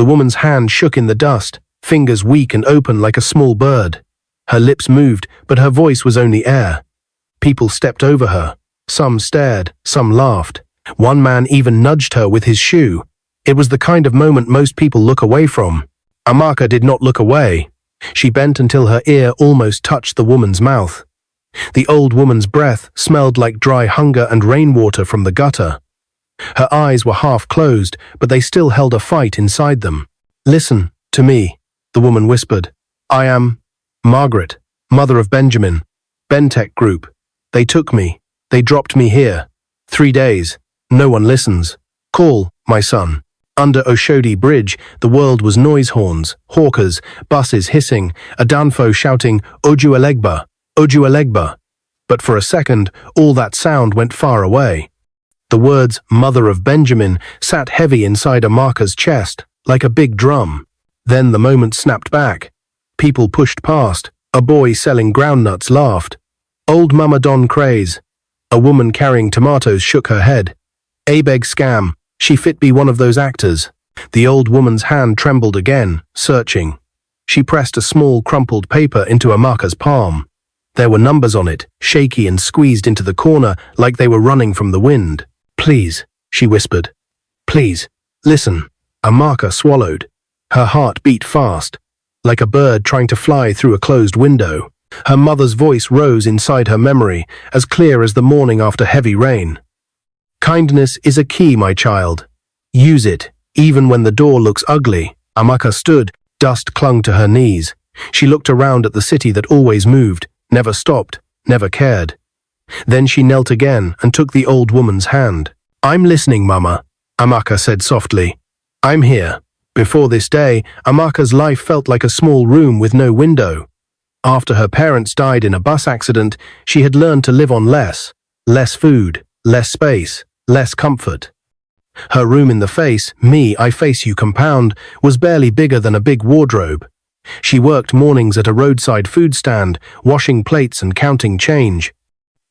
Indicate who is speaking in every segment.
Speaker 1: The woman's hand shook in the dust, fingers weak and open like a small bird. Her lips moved, but her voice was only air. People stepped over her. Some stared, some laughed. One man even nudged her with his shoe. It was the kind of moment most people look away from. Amaka did not look away. She bent until her ear almost touched the woman's mouth. The old woman's breath smelled like dry hunger and rainwater from the gutter. Her eyes were half closed, but they still held a fight inside them. "Listen to me," the woman whispered. "I am Margaret, mother of Benjamin. Bentech Group. They took me. They dropped me here. 3 days. No one listens. Call, my son." Under Oshodi Bridge, the world was noise horns, hawkers, buses hissing, a danfo shouting, "Oju Elegba, Oju Elegba." But for a second, all that sound went far away. The words, "Mother of Benjamin," sat heavy inside Amaka's chest, like a big drum. Then the moment snapped back. People pushed past. A boy selling groundnuts laughed. "Old Mama Don craze." A woman carrying tomatoes shook her head. "Abeg scam. She fit be one of those actors." The old woman's hand trembled again, searching. She pressed a small crumpled paper into Amaka's palm. There were numbers on it, shaky and squeezed into the corner like they were running from the wind. "Please," she whispered. "Please, listen." Amaka swallowed. Her heart beat fast, like a bird trying to fly through a closed window. Her mother's voice rose inside her memory, as clear as the morning after heavy rain. "Kindness is a key, my child. Use it, even when the door looks ugly." Amaka stood, dust clung to her knees. She looked around at the city that always moved, never stopped, never cared. Then she knelt again and took the old woman's hand. "I'm listening, Mama," Amaka said softly. "I'm here." Before this day, Amaka's life felt like a small room with no window. After her parents died in a bus accident, she had learned to live on less food, less space, less comfort. Her room in the I face you compound, was barely bigger than a big wardrobe. She worked mornings at a roadside food stand, washing plates and counting change.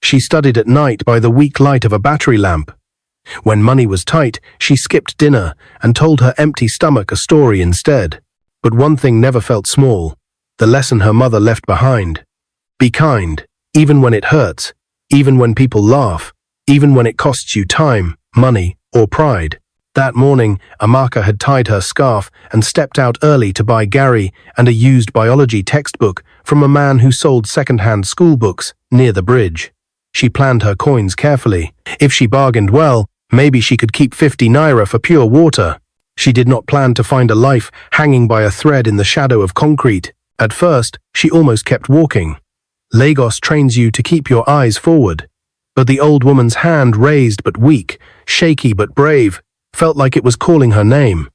Speaker 1: She studied at night by the weak light of a battery lamp. When money was tight, she skipped dinner and told her empty stomach a story instead. But one thing never felt small, the lesson her mother left behind. Be kind, even when it hurts, even when people laugh, even when it costs you time, money, or pride. That morning, Amaka had tied her scarf and stepped out early to buy Gary and a used biology textbook from a man who sold second-hand school books near the bridge. She planned her coins carefully. If she bargained well, maybe she could keep 50 naira for pure water. She did not plan to find a life hanging by a thread in the shadow of concrete. At first, she almost kept walking. Lagos trains you to keep your eyes forward. But the old woman's hand, raised but weak, shaky but brave, felt like it was calling her name.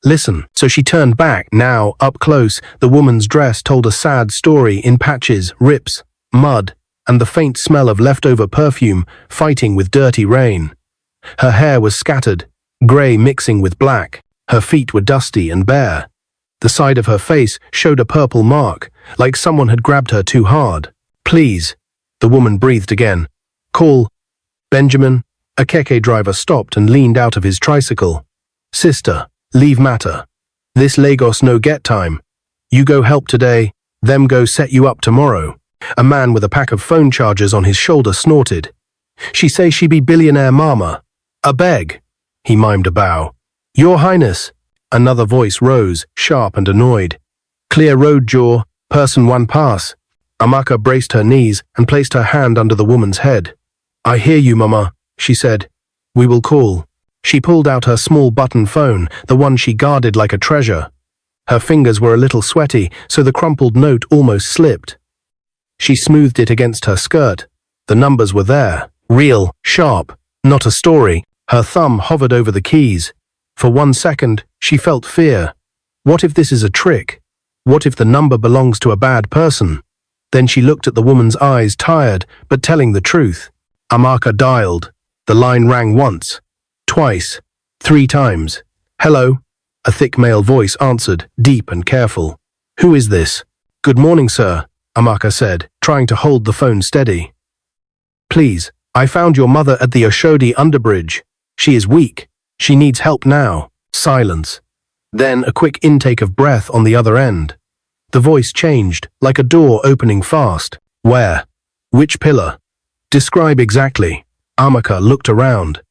Speaker 1: "Listen." So she turned back. Now, up close, the woman's dress told a sad story in patches, rips, mud, and the faint smell of leftover perfume fighting with dirty rain. Her hair was scattered, grey mixing with black. Her feet were dusty and bare. The side of her face showed a purple mark, like someone had grabbed her too hard. "Please," the woman breathed again. "Call Benjamin." A keke driver stopped and leaned out of his tricycle. "Sister, leave matter. This Lagos no get time. You go help today, them go set you up tomorrow." A man with a pack of phone chargers on his shoulder snorted. "She say she be billionaire mama. A beg." He mimed a bow. "Your Highness." Another voice rose, sharp and annoyed. "Clear road, jaw. Person one pass." Amaka braced her knees and placed her hand under the woman's head. "I hear you, Mama," she said. "We will call." She pulled out her small button phone, the one she guarded like a treasure. Her fingers were a little sweaty, so the crumpled note almost slipped. She smoothed it against her skirt. The numbers were there, real, sharp, not a story. Her thumb hovered over the keys. For 1 second, she felt fear. What if this is a trick? What if the number belongs to a bad person? Then she looked at the woman's eyes, tired, but telling the truth. Amaka dialed. The line rang once, twice, 3 times. "Hello?" A thick male voice answered, deep and careful. "Who is this?" "Good morning, sir," Amaka said, trying to hold the phone steady. "Please, I found your mother at the Oshodi underbridge. She is weak. She needs help now." Silence. Then a quick intake of breath on the other end. The voice changed, like a door opening fast. Where? Which pillar? Describe exactly. Amaka looked around.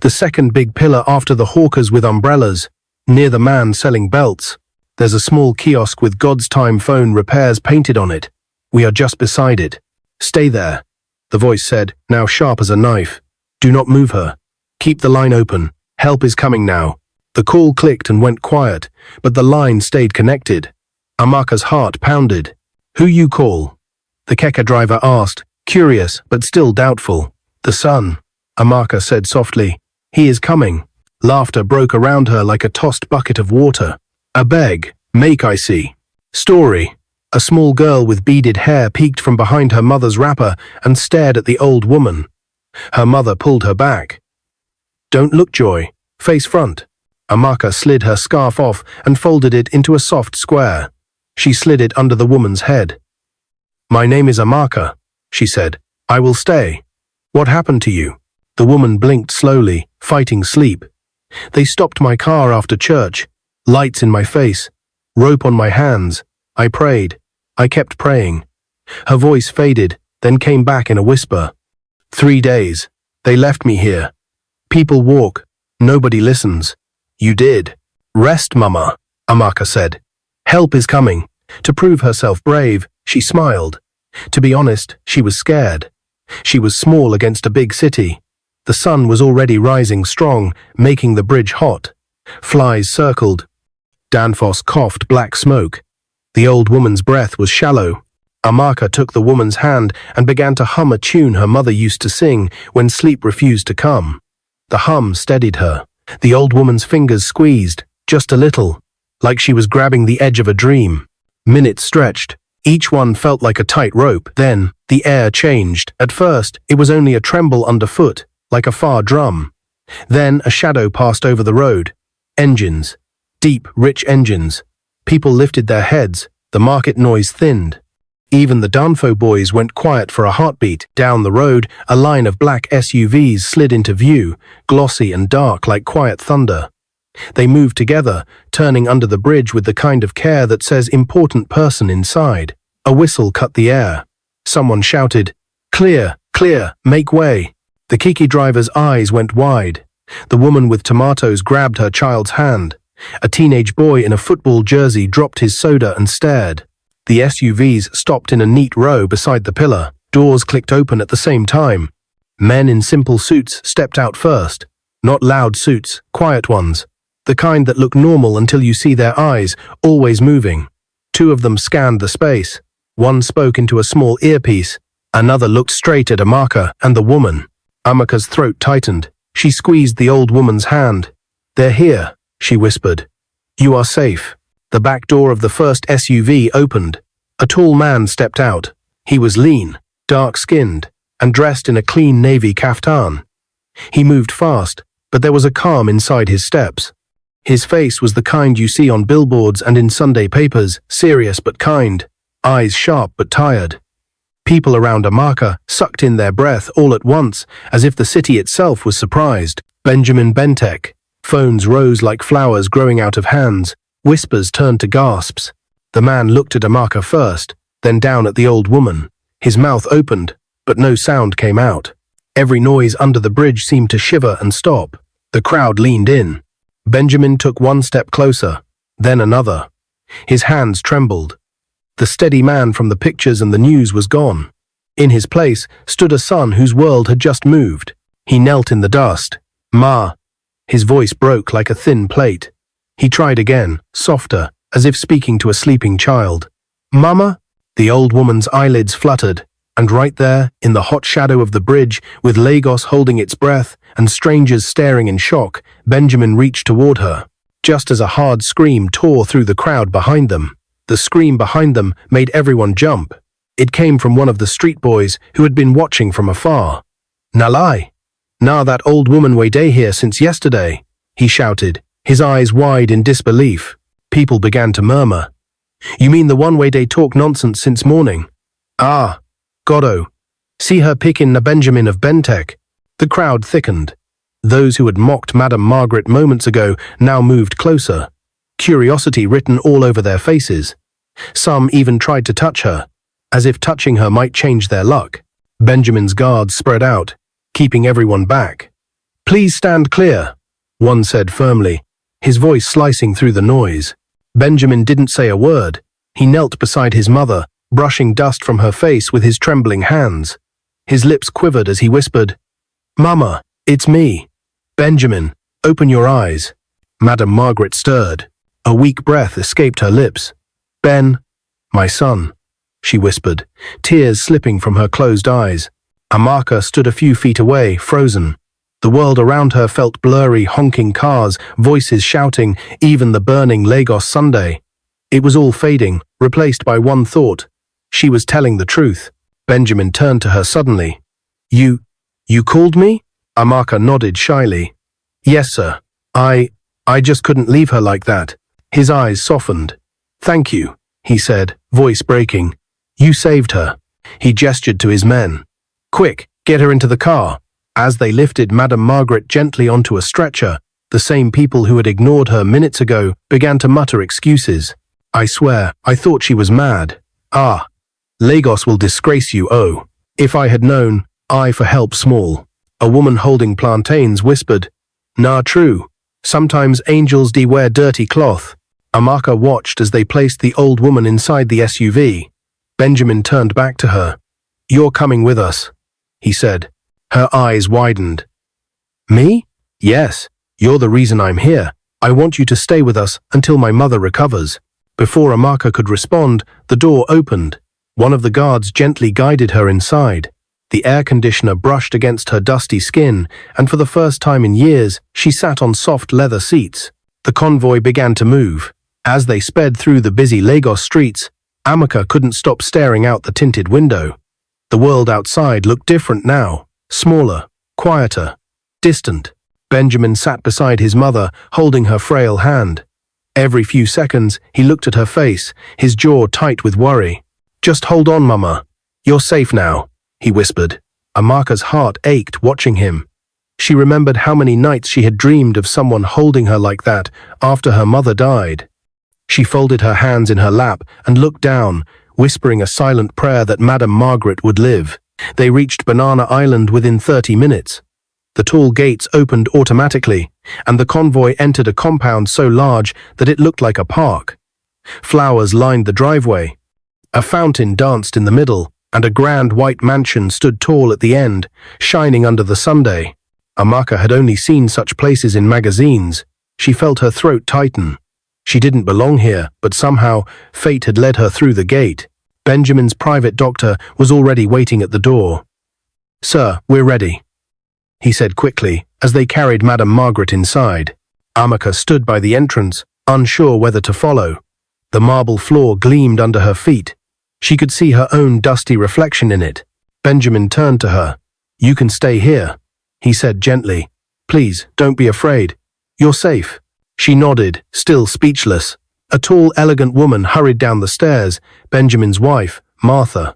Speaker 1: The second big pillar after the hawkers with umbrellas, near the man selling belts. There's a small kiosk with God's Time phone repairs painted on it. We are just beside it. Stay there, the voice said, now sharp as a knife. Do not move her. Keep the line open. Help is coming now. The call clicked and went quiet, but the line stayed connected. Amaka's heart pounded. Who you call? The keka driver asked, curious but still doubtful. The son, Amaka said softly. He is coming. Laughter broke around her like a tossed bucket of water. A beg, make I see. Story. A small girl with beaded hair peeked from behind her mother's wrapper and stared at the old woman. Her mother pulled her back. Don't look, Joy. Face front. Amaka slid her scarf off and folded it into a soft square. She slid it under the woman's head. My name is Amaka, she said. I will stay. What happened to you? The woman blinked slowly, fighting sleep. They stopped my car after church. Lights in my face. Rope on my hands. I prayed. I kept praying. Her voice faded, then came back in a whisper. 3 days. They left me here. People walk. Nobody listens. You did. Rest, Mama, Amaka said. Help is coming. To prove herself brave, she smiled. To be honest, she was scared. She was small against a big city. The sun was already rising strong, making the bridge hot. Flies circled. Danfoss coughed black smoke. The old woman's breath was shallow. Amaka took the woman's hand and began to hum a tune her mother used to sing when sleep refused to come. The hum steadied her. The old woman's fingers squeezed, just a little, like she was grabbing the edge of a dream. Minutes stretched. Each one felt like a tight rope. Then, the air changed. At first, it was only a tremble underfoot, like a far drum. Then, a shadow passed over the road. Engines. Deep, rich engines. People lifted their heads. The market noise thinned. Even the Danfo boys went quiet for a heartbeat. Down the road, a line of black SUVs slid into view, glossy and dark like quiet thunder. They moved together, turning under the bridge with the kind of care that says important person inside. A whistle cut the air. Someone shouted, Clear, clear, make way. The Kiki driver's eyes went wide. The woman with tomatoes grabbed her child's hand. A teenage boy in a football jersey dropped his soda and stared. The SUVs stopped in a neat row beside the pillar. Doors clicked open at the same time. Men in simple suits stepped out first. Not loud suits, quiet ones. The kind that look normal until you see their eyes, always moving. 2 of them scanned the space. One spoke into a small earpiece. Another looked straight at Amaka and the woman. Amaka's throat tightened. She squeezed the old woman's hand. They're here, she whispered. You are safe. The back door of the first SUV opened. A tall man stepped out. He was lean, dark-skinned, and dressed in a clean navy kaftan. He moved fast, but there was a calm inside his steps. His face was the kind you see on billboards and in Sunday papers, serious but kind, eyes sharp but tired. People around Amaka sucked in their breath all at once, as if the city itself was surprised. Benjamin Bentek. Phones rose like flowers growing out of hands. Whispers turned to gasps. The man looked at Amaka first, then down at the old woman. His mouth opened, but no sound came out. Every noise under the bridge seemed to shiver and stop. The crowd leaned in. Benjamin took 1 step closer, then another. His hands trembled. The steady man from the pictures and the news was gone. In his place stood a son whose world had just moved. He knelt in the dust. Ma. His voice broke like a thin plate. He tried again, softer, as if speaking to a sleeping child. Mama? The old woman's eyelids fluttered, and right there, in the hot shadow of the bridge, with Lagos holding its breath and strangers staring in shock, Benjamin reached toward her. Just as a hard scream tore through the crowd behind them. The scream behind them made everyone jump. It came from one of the street boys who had been watching from afar. Nalai! Na that old woman way day here since yesterday, he shouted, his eyes wide in disbelief. People began to murmur. You mean the one way they talk nonsense since morning? Ah, Goddo. See her pickin' na Benjamin of Bentek. The crowd thickened. Those who had mocked Madame Margaret moments ago now moved closer. curiosity written all over their faces. Some even tried to touch her, as if touching her might change their luck. Benjamin's guards spread out, keeping everyone back. "Please stand clear," one said firmly, his voice slicing through the noise. Benjamin didn't say a word. He knelt beside his mother, brushing dust from her face with his trembling hands. His lips quivered as he whispered, "Mama, it's me. Benjamin, open your eyes." Madame Margaret stirred. A weak breath escaped her lips. "Ben, my son," she whispered, tears slipping from her closed eyes. Amaka stood a few feet away, frozen. The world around her felt blurry, honking cars, voices shouting, even the burning Lagos Sunday. It was all fading, replaced by one thought. She was telling the truth. Benjamin turned to her suddenly. You called me?" Amaka nodded shyly. "Yes, sir. I just couldn't leave her like that." His eyes softened. "Thank you," he said, voice breaking. "You saved her." He gestured to his men. "Quick, get her into the car." As they lifted Madame Margaret gently onto a stretcher, the same people who had ignored her minutes ago began to mutter excuses. "I swear, I thought she was mad. Ah, Lagos will disgrace you, oh. If I had known, I for help small." A woman holding plantains whispered, "Nah, true. Sometimes angels de wear dirty cloth." Amaka watched as they placed the old woman inside the SUV. Benjamin turned back to her. "You're coming with us," he said. Her eyes widened. "Me? Yes, you're the reason I'm here. I want you to stay with us until my mother recovers." Before Amaka could respond, the door opened. One of the guards gently guided her inside. The air conditioner brushed against her dusty skin, and for the first time in years, she sat on soft leather seats. The convoy began to move. As they sped through the busy Lagos streets, Amaka couldn't stop staring out the tinted window. The world outside looked different now. Smaller, quieter, distant. Benjamin sat beside his mother, holding her frail hand. Every few seconds, he looked at her face, his jaw tight with worry. "Just hold on, Mama. You're safe now," he whispered. Amaka's heart ached watching him. She remembered how many nights she had dreamed of someone holding her like that after her mother died. She folded her hands in her lap and looked down, whispering a silent prayer that Madame Margaret would live. They reached Banana Island within 30 minutes. The tall gates opened automatically, and the convoy entered a compound so large that it looked like a park. Flowers lined the driveway. A fountain danced in the middle, and a grand white mansion stood tall at the end, shining under the Sunday. Amaka had only seen such places in magazines. She felt her throat tighten. She didn't belong here, but somehow fate had led her through the gate. Benjamin's private doctor was already waiting at the door. "Sir, we're ready," he said quickly as they carried Madame Margaret inside. Amaka stood by the entrance, unsure whether to follow. The marble floor gleamed under her feet. She could see her own dusty reflection in it. Benjamin turned to her. "You can stay here," he said gently. "Please, don't be afraid. You're safe." She nodded, still speechless. A tall, elegant woman hurried down the stairs, Benjamin's wife, Martha.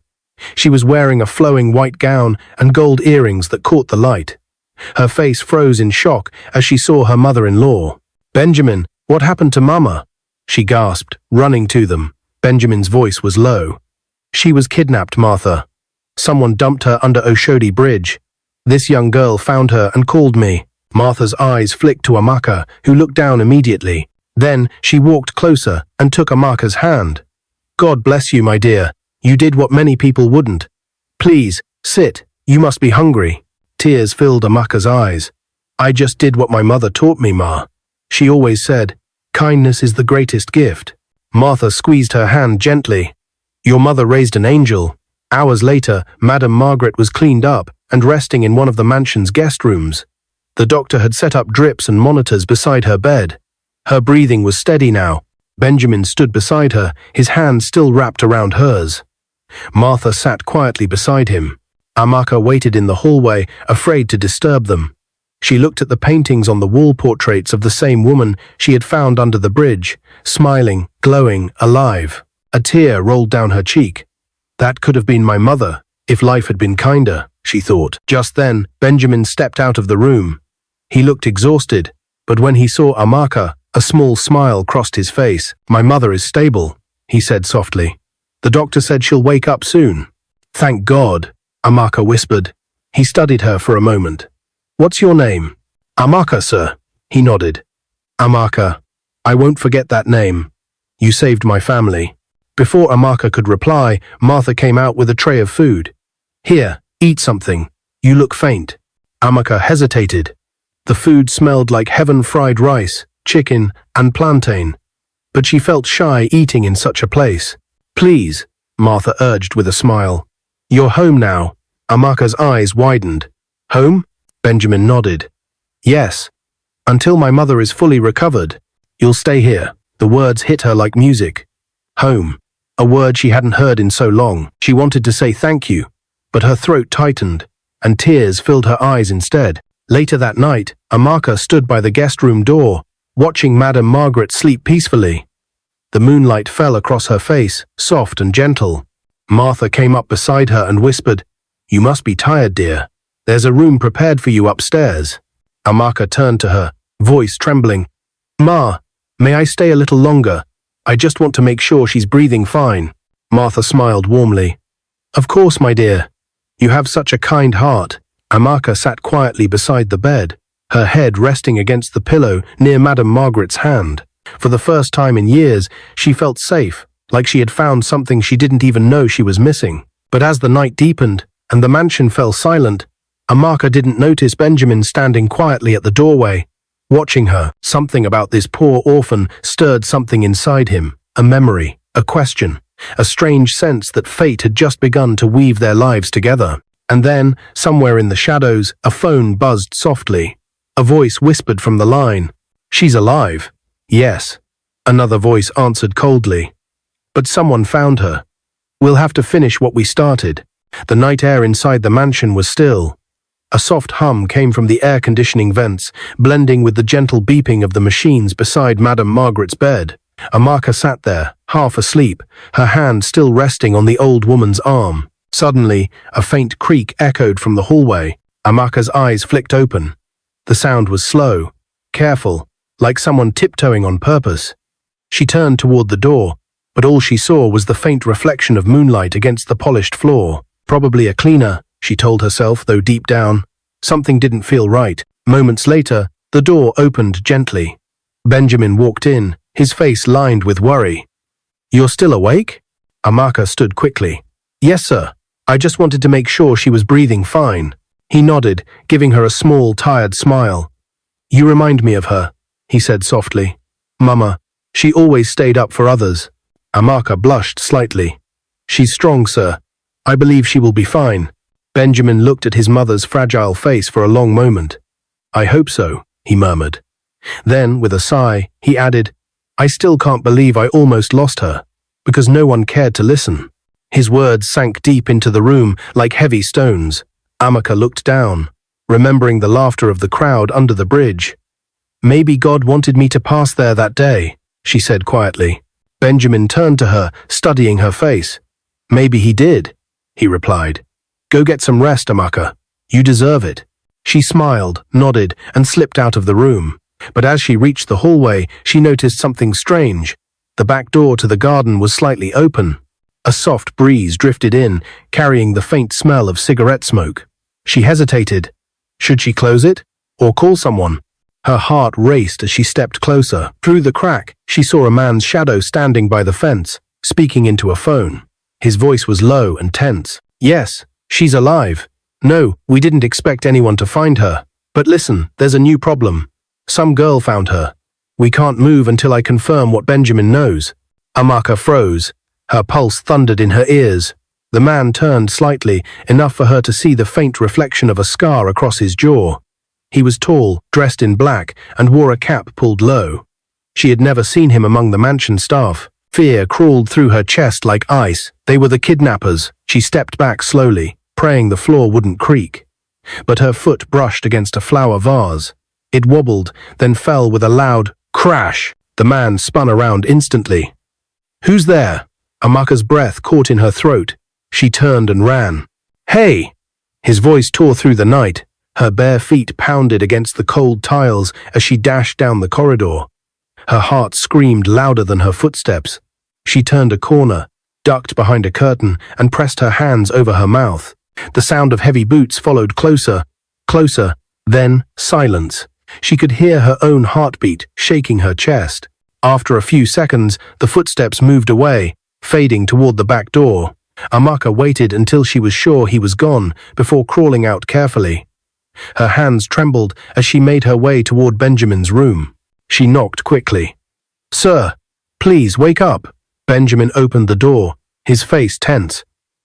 Speaker 1: She was wearing a flowing white gown and gold earrings that caught the light. Her face froze in shock as she saw her mother-in-law. "Benjamin, what happened to Mama?" she gasped, running to them. Benjamin's voice was low. "She was kidnapped, Martha. Someone dumped her under Oshodi Bridge. This young girl found her and called me." Martha's eyes flicked to Amaka, who looked down immediately. Then she walked closer and took Amaka's hand. "God bless you, my dear. You did what many people wouldn't. Please, sit. You must be hungry." Tears filled Amaka's eyes. "I just did what my mother taught me, Ma. She always said, kindness is the greatest gift." Martha squeezed her hand gently. "Your mother raised an angel." Hours later, Madame Margaret was cleaned up and resting in one of the mansion's guest rooms. The doctor had set up drips and monitors beside her bed. Her breathing was steady now. Benjamin stood beside her, his hand still wrapped around hers. Martha sat quietly beside him. Amaka waited in the hallway, afraid to disturb them. She looked at the paintings on the wall portraits of the same woman she had found under the bridge, smiling, glowing, alive. A tear rolled down her cheek. That could have been my mother, if life had been kinder, she thought. Just then, Benjamin stepped out of the room. He looked exhausted, but when he saw Amaka, A small smile crossed his face. "My mother is stable," he said softly. "The doctor said she'll wake up soon." "Thank God," Amaka whispered. He studied her for a moment. "What's your name?" "Amaka, sir." He nodded. "Amaka. I won't forget that name. You saved my family." Before Amaka could reply, Martha came out with a tray of food. "Here, eat something. You look faint." Amaka hesitated. The food smelled like heaven-fried rice, chicken, and plantain. But she felt shy eating in such a place. "Please," Martha urged with a smile. "You're home now." Amaka's eyes widened. "Home?" Benjamin nodded. "Yes. Until my mother is fully recovered. You'll stay here." The words hit her like music. Home. A word she hadn't heard in so long. She wanted to say thank you, but her throat tightened, and tears filled her eyes instead. Later that night, Amaka stood by the guest room door, watching Madame Margaret sleep peacefully. The moonlight fell across her face, soft and gentle. Martha came up beside her and whispered, "You must be tired, dear. There's a room prepared for you upstairs." Amaka turned to her, voice trembling. "Ma, may I stay a little longer? I just want to make sure she's breathing fine." Martha smiled warmly. "Of course, my dear. You have such a kind heart." Amaka sat quietly beside the bed, her head resting against the pillow near Madame Margaret's hand. For the first time in years, she felt safe, like she had found something she didn't even know she was missing. But as the night deepened and the mansion fell silent, Amaka didn't notice Benjamin standing quietly at the doorway, watching her. Something about this poor orphan stirred something inside him, a memory, a question, a strange sense that fate had just begun to weave their lives together. And then, somewhere in the shadows, a phone buzzed softly. A voice whispered from the line, "She's alive." "Yes." Another voice answered coldly. "But someone found her. We'll have to finish what we started." The night air inside the mansion was still. A soft hum came from the air conditioning vents, blending with the gentle beeping of the machines beside Madame Margaret's bed. Amaka sat there, half asleep, her hand still resting on the old woman's arm. Suddenly, a faint creak echoed from the hallway. Amaka's eyes flicked open. The sound was slow, careful, like someone tiptoeing on purpose. She turned toward the door, but all she saw was the faint reflection of moonlight against the polished floor. Probably a cleaner, she told herself, though deep down, something didn't feel right. Moments later, the door opened gently. Benjamin walked in, his face lined with worry. "You're still awake?" Amaka stood quickly. "Yes, sir. I just wanted to make sure she was breathing fine." He nodded, giving her a small, tired smile. "You remind me of her," he said softly. "Mama, she always stayed up for others." Amaka blushed slightly. "She's strong, sir. I believe she will be fine." Benjamin looked at his mother's fragile face for a long moment. "I hope so," he murmured. Then, with a sigh, he added, "I still can't believe I almost lost her, because no one cared to listen." His words sank deep into the room like heavy stones. Amaka looked down, remembering the laughter of the crowd under the bridge. "Maybe God wanted me to pass there that day," she said quietly. Benjamin turned to her, studying her face. "Maybe he did," he replied. "Go get some rest, Amaka. You deserve it." She smiled, nodded, and slipped out of the room. But as she reached the hallway, she noticed something strange. The back door to the garden was slightly open. A soft breeze drifted in, carrying the faint smell of cigarette smoke. She hesitated. Should she close it, or call someone? Her heart raced as she stepped closer. Through the crack, she saw a man's shadow standing by the fence, speaking into a phone. His voice was low and tense. "Yes, she's alive. No, we didn't expect anyone to find her. But listen, there's a new problem. Some girl found her. We can't move until I confirm what Benjamin knows." Amaka froze. Her pulse thundered in her ears. The man turned slightly, enough for her to see the faint reflection of a scar across his jaw. He was tall, dressed in black, and wore a cap pulled low. She had never seen him among the mansion staff. Fear crawled through her chest like ice. They were the kidnappers. She stepped back slowly, praying the floor wouldn't creak. But her foot brushed against a flower vase. It wobbled, then fell with a loud crash. The man spun around instantly. "Who's there?" Amaka's breath caught in her throat. She turned and ran. "Hey!" His voice tore through the night. Her bare feet pounded against the cold tiles as she dashed down the corridor. Her heart screamed louder than her footsteps. She turned a corner, ducked behind a curtain, and pressed her hands over her mouth. The sound of heavy boots followed closer, closer, then silence. She could hear her own heartbeat shaking her chest. After a few seconds, the footsteps moved away, fading toward the back door. Amaka waited until she was sure he was gone before crawling out carefully. Her hands trembled as she made her way toward Benjamin's room. She knocked quickly. "Sir, please wake up." Benjamin opened the door, his face tense.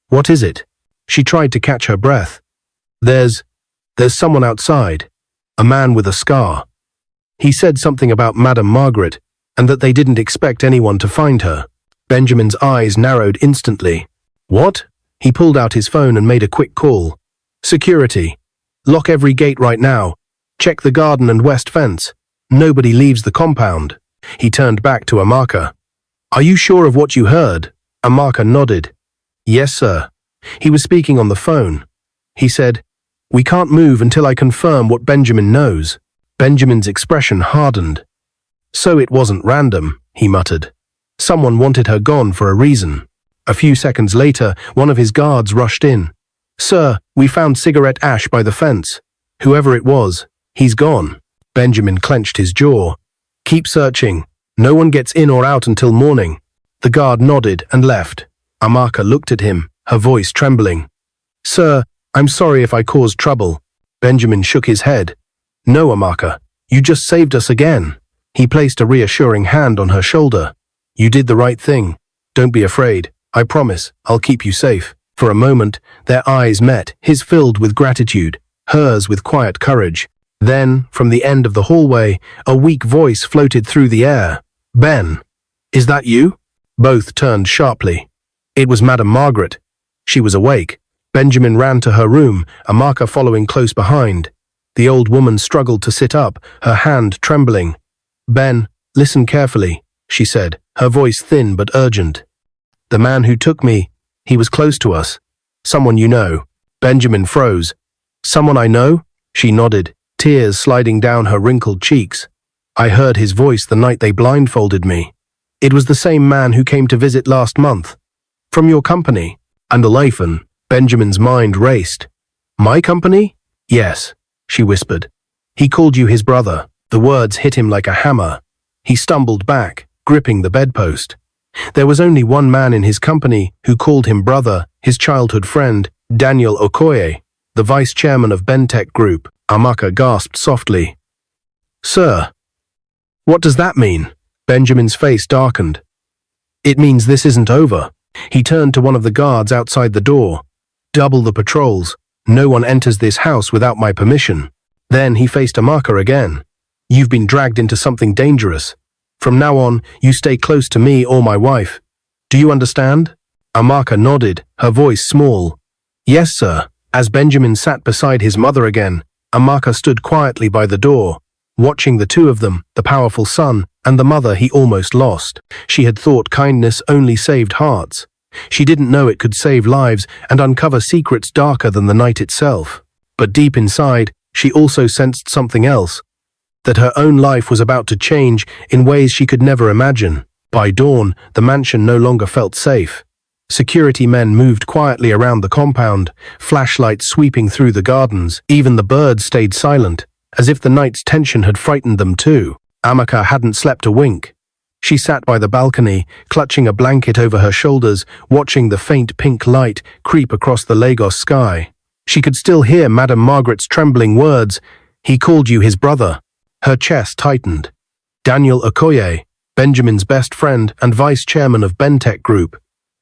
Speaker 1: "What is it?" She tried to catch her breath. There's someone outside, a man with a scar. He said something about Madame Margaret, and that they didn't expect anyone to find her." Benjamin's eyes narrowed instantly. "What?" He pulled out his phone and made a quick call. "Security. Lock every gate right now. Check the garden and west fence. Nobody leaves the compound." He turned back to Amaka. "Are you sure of what you heard?" Amaka nodded. "Yes, sir." He was speaking on the phone. He said, "We can't move until I confirm what Benjamin knows." Benjamin's expression hardened. "So it wasn't random," he muttered. "Someone wanted her gone for a reason." A few seconds later, one of his guards rushed in. "Sir, we found cigarette ash by the fence. Whoever it was, he's gone." Benjamin clenched his jaw. "Keep searching. No one gets in or out until morning." The guard nodded and left. Amaka looked at him, her voice trembling. "Sir, I'm sorry if I caused trouble." Benjamin shook his head. "No, Amaka, you just saved us again." He placed a reassuring hand on her shoulder. "You did the right thing. Don't be afraid. I promise I'll keep you safe." For a moment, their eyes met, his filled with gratitude, hers with quiet courage. Then, from the end of the hallway, a weak voice floated through the air. "Ben, is that you?" Both turned sharply. It was Madame Margaret. She was awake. Benjamin ran to her room, Amaka following close behind. The old woman struggled to sit up, her hand trembling. "Ben, listen carefully," she said, her voice thin but urgent. "The man who took me, he was close to us. Someone you know." Benjamin froze. "Someone I know?" She nodded, tears sliding down her wrinkled cheeks. "I heard his voice the night they blindfolded me. It was the same man who came to visit last month. From your company." "And Orphan." Benjamin's mind raced. "My company?" "Yes," she whispered. "He called you his brother." The words hit him like a hammer. He stumbled back, gripping the bedpost. There was only one man in his company who called him brother, his childhood friend, Daniel Okoye, the vice chairman of Bentech Group. Amaka gasped softly. "Sir, what does that mean?" Benjamin's face darkened. "It means this isn't over." He turned to one of the guards outside the door. "Double the patrols. No one enters this house without my permission." Then he faced Amaka again. "You've been dragged into something dangerous. From now on, you stay close to me or my wife. Do you understand?" Amaka nodded, her voice small. "Yes, sir." As Benjamin sat beside his mother again, Amaka stood quietly by the door, watching the two of them, the powerful son and the mother he almost lost. She had thought kindness only saved hearts. She didn't know it could save lives and uncover secrets darker than the night itself. But deep inside, she also sensed something else, that her own life was about to change in ways she could never imagine. By dawn, the mansion no longer felt safe. Security men moved quietly around the compound, flashlights sweeping through the gardens. Even the birds stayed silent, as if the night's tension had frightened them too. Amaka hadn't slept a wink. She sat by the balcony, clutching a blanket over her shoulders, watching the faint pink light creep across the Lagos sky. She could still hear Madame Margaret's trembling words, "He called you his brother." Her chest tightened. Daniel Okoye, Benjamin's best friend and vice chairman of Bentech Group,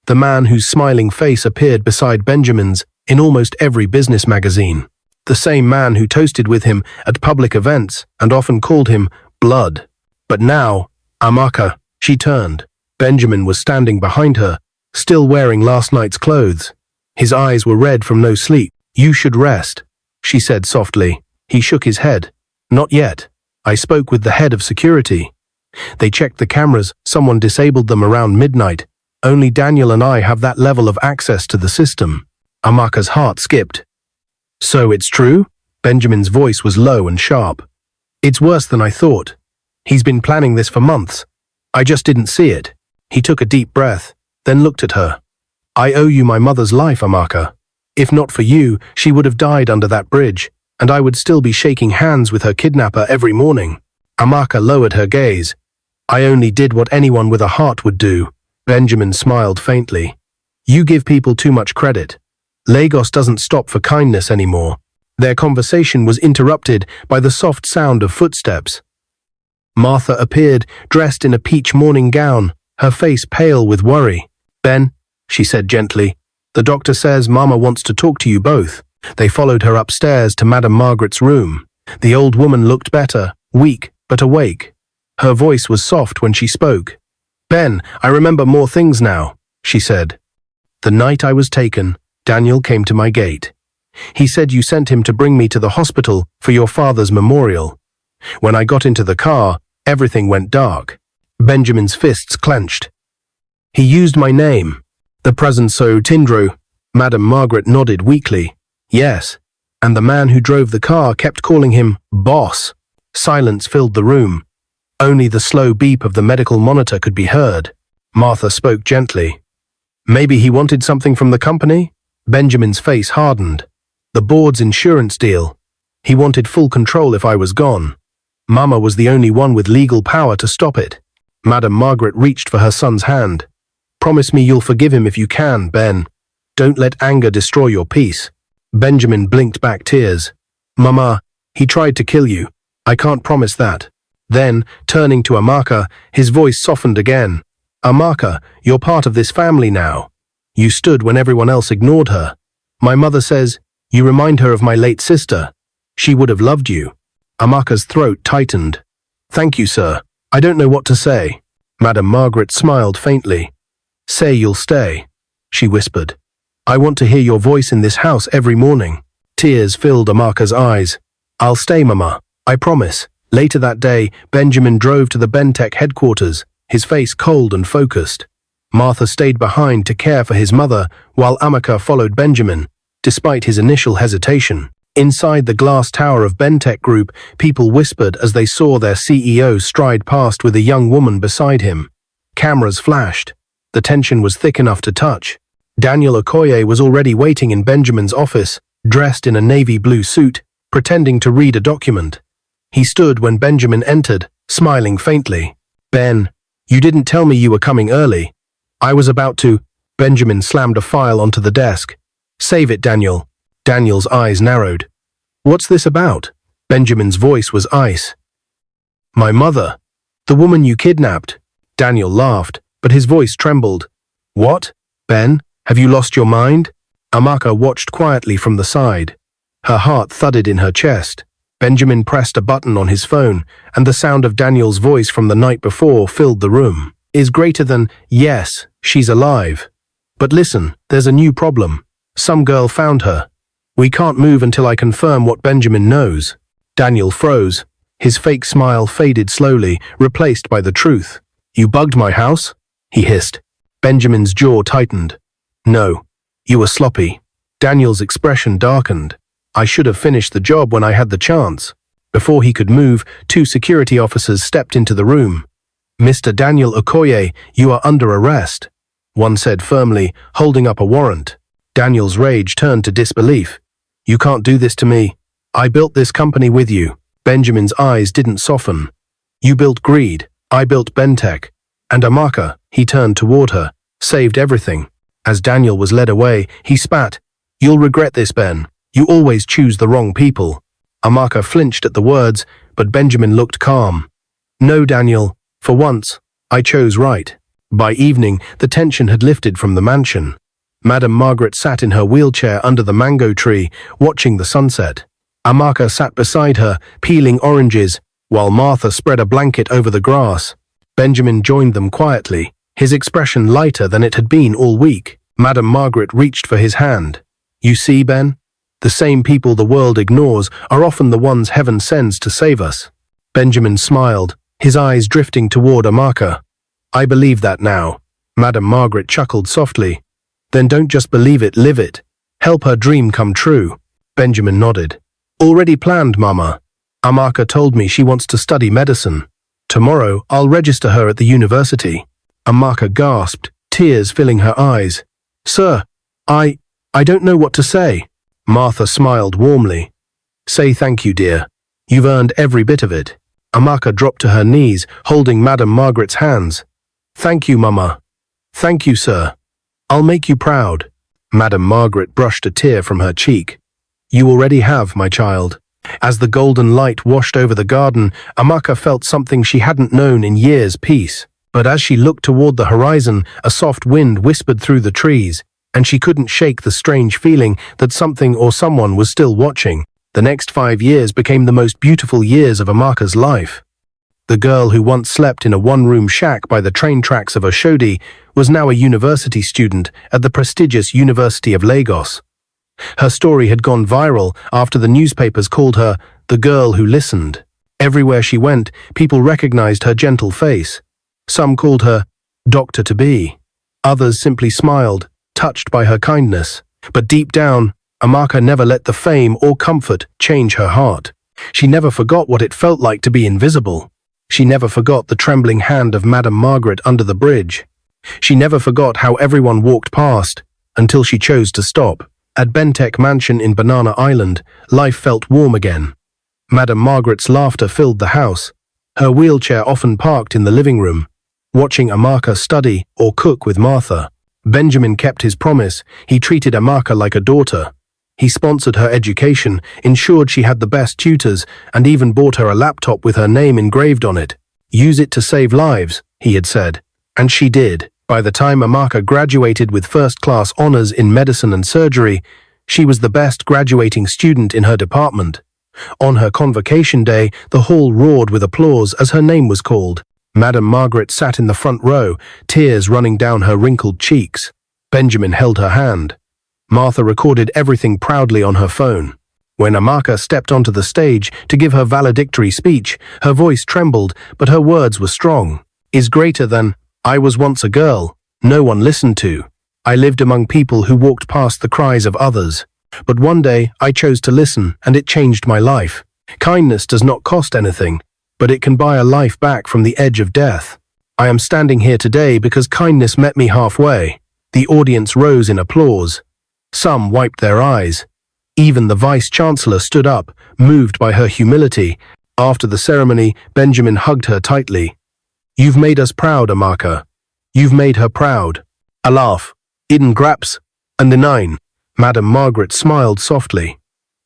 Speaker 1: the man whose smiling face appeared beside Benjamin's in almost every business magazine. The same man who toasted with him at public events and often called him blood. But now, Amaka, she turned. Benjamin was standing behind her, still wearing last night's clothes. His eyes were red from no sleep. "You should rest," she said softly. He shook his head. "Not yet. I spoke with the head of security. They checked the cameras, someone disabled them around midnight. Only Daniel and I have that level of access to the system." Amaka's heart skipped. "So it's true?" Benjamin's voice was low and sharp. "It's worse than I thought. He's been planning this for months. I just didn't see it. He took a deep breath, then looked at her. I owe you my mother's life, Amaka. If not for you, she would have died under that bridge, and I would still be shaking hands with her kidnapper every morning. Amaka lowered her gaze. I only did what anyone with a heart would do. Benjamin smiled faintly. You give people too much credit. Lagos doesn't stop for kindness anymore. Their conversation was interrupted by the soft sound of footsteps. Martha appeared, dressed in a peach morning gown, her face pale with worry. Ben, she said gently, the doctor says Mama wants to talk to you both. They followed her upstairs to Madame Margaret's room. The old woman looked better, weak but awake. Her voice was soft when she spoke. Ben, I remember more things now, she said. The night I was taken, Daniel came to my gate. He said you sent him to bring me to the hospital for your father's memorial. When I got into the car, everything went dark. Benjamin's fists clenched. He used my name. The present so Tindro. Madame Margaret nodded weakly. Yes. And the man who drove the car kept calling him boss. Silence filled the room. Only the slow beep of the medical monitor could be heard. Martha spoke gently. Maybe he wanted something from the company? Benjamin's face hardened. The board's insurance deal. He wanted full control if I was gone. Mama was the only one with legal power to stop it. Madame Margaret reached for her son's hand. Promise me you'll forgive him if you can, Ben. Don't let anger destroy your peace. Benjamin blinked back tears. Mama, he tried to kill you. I can't promise that. Then, turning to Amaka, his voice softened again. Amaka, you're part of this family now. You stood when everyone else ignored her. My mother says, you remind her of my late sister. She would have loved you. Amaka's throat tightened. Thank you, sir. I don't know what to say. Madame Margaret smiled faintly. Say you'll stay, she whispered. I want to hear your voice in this house every morning. Tears filled Amaka's eyes. I'll stay, Mama. I promise. Later that day, Benjamin drove to the Bentech headquarters, his face cold and focused. Martha stayed behind to care for his mother, while Amaka followed Benjamin, despite his initial hesitation. Inside the glass tower of Bentech Group, people whispered as they saw their CEO stride past with a young woman beside him. Cameras flashed. The tension was thick enough to touch. Daniel Okoye was already waiting in Benjamin's office, dressed in a navy blue suit, pretending to read a document. He stood when Benjamin entered, smiling faintly. Ben, you didn't tell me you were coming early. I was about to. Benjamin slammed a file onto the desk. Save it, Daniel. Daniel's eyes narrowed. What's this about? Benjamin's voice was ice. My mother. The woman you kidnapped. Daniel laughed, but his voice trembled. What? Ben, have you lost your mind? Amaka watched quietly from the side. Her heart thudded in her chest. Benjamin pressed a button on his phone, and the sound of Daniel's voice from the night before filled the room. Is greater than, yes, she's alive. But listen, there's a new problem. Some girl found her. We can't move until I confirm what Benjamin knows. Daniel froze. His fake smile faded slowly, replaced by the truth. You bugged my house? He hissed. Benjamin's jaw tightened. No. You were sloppy. Daniel's expression darkened. I should have finished the job when I had the chance. Before he could move, 2 security officers stepped into the room. Mr. Daniel Okoye, you are under arrest, one said firmly, holding up a warrant. Daniel's rage turned to disbelief. You can't do this to me. I built this company with you. Benjamin's eyes didn't soften. You built greed. I built Bentech. And Amaka, he turned toward her, saved everything. As Daniel was led away, he spat. You'll regret this, Ben. You always choose the wrong people. Amaka flinched at the words, but Benjamin looked calm. No, Daniel. For once, I chose right. By evening, the tension had lifted from the mansion. Madame Margaret sat in her wheelchair under the mango tree, watching the sunset. Amaka sat beside her, peeling oranges, while Martha spread a blanket over the grass. Benjamin joined them quietly, his expression lighter than it had been all week. Madame Margaret reached for his hand. You see, Ben? The same people the world ignores are often the ones heaven sends to save us. Benjamin smiled, his eyes drifting toward Amaka. I believe that now. Madame Margaret chuckled softly. Then don't just believe it, live it. Help her dream come true. Benjamin nodded. Already planned, Mama. Amaka told me she wants to study medicine. Tomorrow, I'll register her at the university. Amaka gasped, tears filling her eyes. Sir, I don't know what to say. Martha smiled warmly. Say thank you, dear. You've earned every bit of it. Amaka dropped to her knees, holding Madame Margaret's hands. Thank you, Mama. Thank you, sir. I'll make you proud. Madame Margaret brushed a tear from her cheek. You already have, my child. As the golden light washed over the garden, Amaka felt something she hadn't known in years, peace. But as she looked toward the horizon, a soft wind whispered through the trees, and she couldn't shake the strange feeling that something or someone was still watching. The next 5 years became the most beautiful years of Amaka's life. The girl who once slept in a one-room shack by the train tracks of Oshodi was now a university student at the prestigious University of Lagos. Her story had gone viral after the newspapers called her the girl who listened. Everywhere she went, people recognized her gentle face. Some called her Doctor-to-be. Others simply smiled, touched by her kindness. But deep down, Amaka never let the fame or comfort change her heart. She never forgot what it felt like to be invisible. She never forgot the trembling hand of Madame Margaret under the bridge. She never forgot how everyone walked past, until she chose to stop. At Bentek Mansion in Banana Island, life felt warm again. Madame Margaret's laughter filled the house. Her wheelchair often parked in the living room. Watching Amaka study or cook with Martha, Benjamin kept his promise. He treated Amaka like a daughter. He sponsored her education, ensured she had the best tutors, and even bought her a laptop with her name engraved on it. Use it to save lives, he had said. And she did. By the time Amaka graduated with first-class honors in medicine and surgery, she was the best graduating student in her department. On her convocation day, the hall roared with applause as her name was called. Madame Margaret sat in the front row, tears running down her wrinkled cheeks. Benjamin held her hand. Martha recorded everything proudly on her phone. When Amaka stepped onto the stage to give her valedictory speech, her voice trembled, but her words were strong. Is greater than, I was once a girl, no one listened to. I lived among people who walked past the cries of others. But one day, I chose to listen, and it changed my life. Kindness does not cost anything, but it can buy a life back from the edge of death. I am standing here today because kindness met me halfway. The audience rose in applause. Some wiped their eyes. Even the vice-chancellor stood up, moved by her humility. After the ceremony, Benjamin hugged her tightly. You've made us proud, Amaka. You've made her proud. A laugh. Iden graps. And the nine. Madame Margaret smiled softly.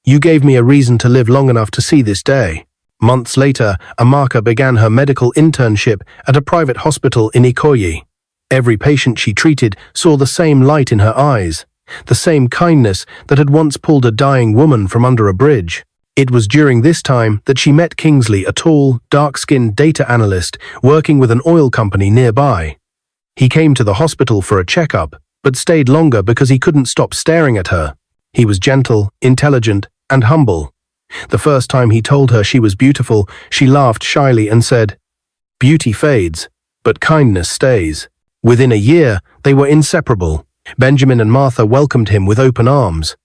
Speaker 1: You gave me a reason to live long enough to see this day. Months later, Amaka began her medical internship at a private hospital in Ikoyi. Every patient she treated saw the same light in her eyes, the same kindness that had once pulled a dying woman from under a bridge. It was during this time that she met Kingsley, a tall, dark-skinned data analyst working with an oil company nearby. He came to the hospital for a checkup, but stayed longer because he couldn't stop staring at her. He was gentle, intelligent, and humble. The first time he told her she was beautiful, she laughed shyly and said, Beauty fades, but kindness stays. Within a year, they were inseparable. Benjamin and Martha welcomed him with open arms.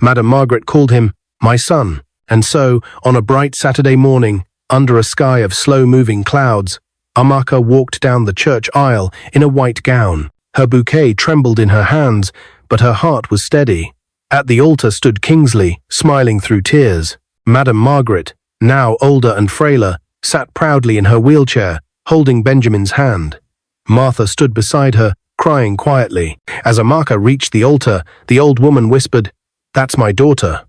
Speaker 1: Madame Margaret called him, my son, and so, on a bright Saturday morning, under a sky of slow-moving clouds, Amaka walked down the church aisle in a white gown. Her bouquet trembled in her hands, but her heart was steady. At the altar stood Kingsley, smiling through tears. Madame Margaret, now older and frailer, sat proudly in her wheelchair, holding Benjamin's hand. Martha stood beside her, crying quietly. As Amaka reached the altar, the old woman whispered, That's my daughter,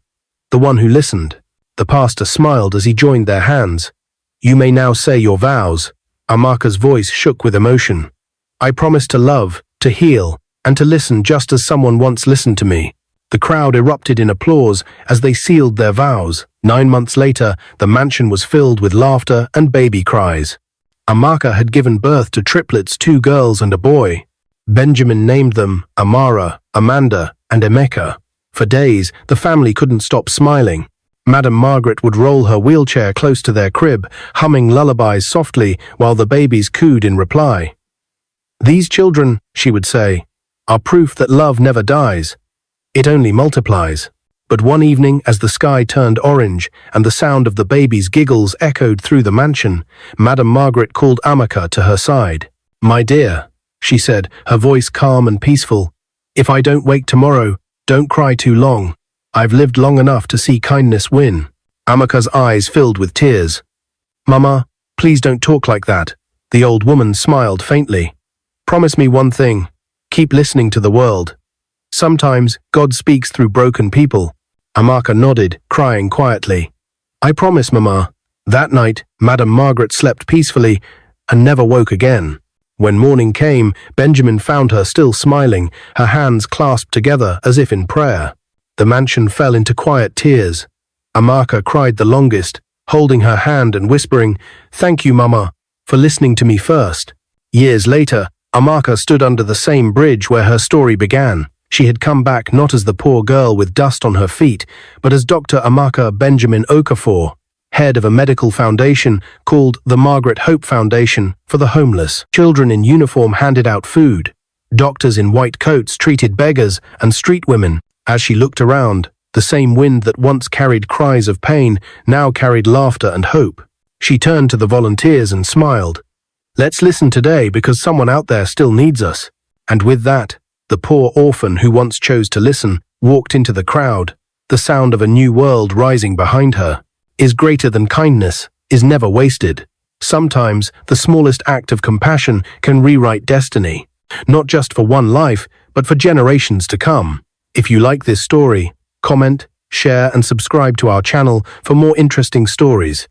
Speaker 1: the one who listened. The pastor smiled as he joined their hands. You may now say your vows. Amaka's voice shook with emotion. I promise to love, to heal, and to listen just as someone once listened to me. The crowd erupted in applause as they sealed their vows. 9 months later, the mansion was filled with laughter and baby cries. Amaka had given birth to triplets, 2 girls and a boy. Benjamin named them Amara, Amanda, and Amaka. For days, the family couldn't stop smiling. Madame Margaret would roll her wheelchair close to their crib, humming lullabies softly while the babies cooed in reply. These children, she would say, are proof that love never dies. It only multiplies. But one evening, as the sky turned orange and the sound of the baby's giggles echoed through the mansion, Madame Margaret called Amaka to her side. "My dear," she said, her voice calm and peaceful, "if I don't wake tomorrow, don't cry too long. I've lived long enough to see kindness win." Amaka's eyes filled with tears. "Mama, please don't talk like that." The old woman smiled faintly. "Promise me one thing. Keep listening to the world. Sometimes God speaks through broken people." Amaka nodded, crying quietly. "I promise, Mama." That night, Madame Margaret slept peacefully and never woke again. When morning came, Benjamin found her still smiling, her hands clasped together as if in prayer. The mansion fell into quiet tears. Amaka cried the longest, holding her hand and whispering, "Thank you, Mama, for listening to me first." Years later, Amaka stood under the same bridge where her story began. She had come back not as the poor girl with dust on her feet, but as Dr. Amaka Benjamin Okafor, head of a medical foundation called the Margaret Hope Foundation for the homeless. Children in uniform handed out food. Doctors in white coats treated beggars and street women. As she looked around, the same wind that once carried cries of pain now carried laughter and hope. She turned to the volunteers and smiled. "Let's listen today because someone out there still needs us." And with that, the poor orphan who once chose to listen walked into the crowd, the sound of a new world rising behind her. Is greater than kindness, is never wasted. Sometimes the smallest act of compassion can rewrite destiny, not just for one life, but for generations to come. If you like this story, comment, share and subscribe to our channel for more interesting stories.